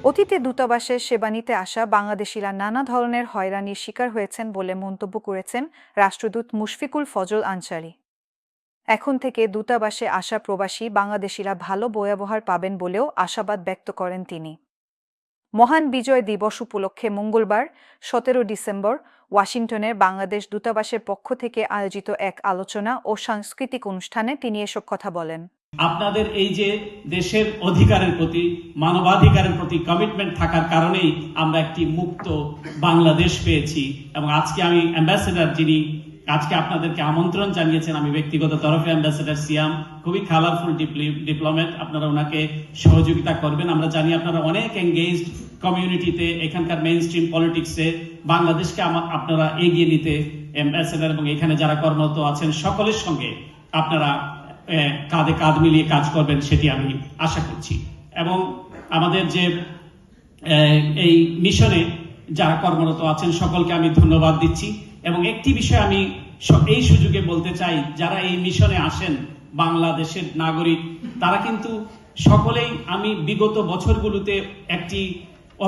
অতীতে দূতাবাসের সেবা নিতে আসা বাংলাদেশিরা নানা ধরনের হয়রানির শিকার হয়েছেন বলে মন্তব্য করেছেন রাষ্ট্রদূত মুশফিকুল ফজল আনসারী। এখন থেকে দূতাবাসে আসা প্রবাসী বাংলাদেশিরা ভালো ব্যবহার পাবেন বলেও আশাবাদ ব্যক্ত করেন তিনি। মহান বিজয় দিবস উপলক্ষে মঙ্গলবার 17 ডিসেম্বর ওয়াশিংটনের বাংলাদেশ দূতাবাসের পক্ষ থেকে আয়োজিত এক আলোচনা ও সাংস্কৃতিক অনুষ্ঠানে তিনি এসব কথা বলেন। আপনাদের এই যে দেশের অধিকারের প্রতি, মানবাধিকারের প্রতি কমিটমেন্ট থাকার কারণেই আমরা একটি মুক্ত বাংলাদেশ পেয়েছি। এবং আজকে আমি অ্যাম্বাসেডর, যিনি আজকে আপনাদেরকে আমন্ত্রণ জানিয়েছেন, আমি ব্যক্তিগত তরফে অ্যাম্বাসেডর সিয়াম, খুবই কালারফুল ডিপ্লোম্যাট, আপনারা ওনাকে সহযোগিতা করবেন। আমরা জানি আপনারা অনেক এঙ্গেজড কমিউনিটিতে, এখানকার মেইন স্ট্রিম পলিটিক্সে বাংলাদেশকে আপনারা এগিয়ে নিতে অ্যাম্বাসেডর এবং এখানে যারা কর্মরত আছেন সকলের সঙ্গে আপনারা কাঁধে কাঁধ মিলিয়ে কাজ করবেন, সেটি আমি আশা করছি। এবং আমাদের যে এই মিশনে যারা কর্মরত আছেন সকলকে আমি ধন্যবাদ দিচ্ছি। এবং একটি বিষয় আমি এই সুযোগে বলতে চাই, যারা এই মিশনে আসেন বাংলাদেশের নাগরিক, তারা কিন্তু সকলেই, আমি বিগত বছরগুলোতে একটি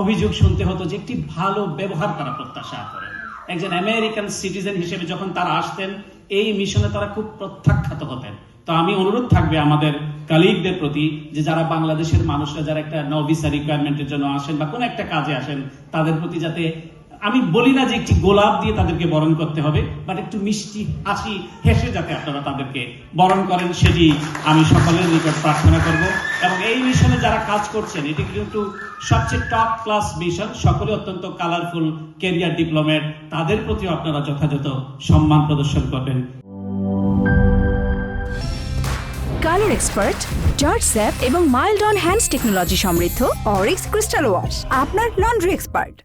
অভিযোগ শুনতে হতো যে একটি ভালো ব্যবহার তারা প্রত্যাশা করেন। একজন আমেরিকান সিটিজেন হিসেবে যখন তারা আসতেন এই মিশনে তারা খুব প্রত্যাখ্যাত হতেন। তো আমি অনুরোধ থাকবে আমাদের কলিগদের প্রতি যে যারা বাংলাদেশের মানুষরা যারা একটা ভিসা রিকোয়ারমেন্টের জন্য আসেন বা কোনো একটা কাজে আসেন, তাদের প্রতি যাতে, আমি বলি না যে একটি গোলাপ দিয়ে তাদেরকে বরণ করতে হবে, বাট একটু মিষ্টি হাসি হেসে যাতে আপনারা তাদেরকে বরণ করেন, সেটি আমি সকলের নিকট প্রার্থনা করব। এবং এই মিশনে যারা কাজ করছেন, এটি কিন্তু সবচেয়ে টপ ক্লাস মিশন, সকলে অত্যন্ত কালারফুল ক্যারিয়ার ডিপ্লোম্যাট, তাদের প্রতিও আপনারা যথাযথ সম্মান প্রদর্শন করবেন। কালার এক্সপার্ট, জর্জ স্যাপ এবং মাইল্ড অন হ্যান্ডস টেকনোলজি সমৃদ্ধ অরিক্স ক্রিস্টাল ওয়াশ, আপনার লন্ড্রি এক্সপার্ট।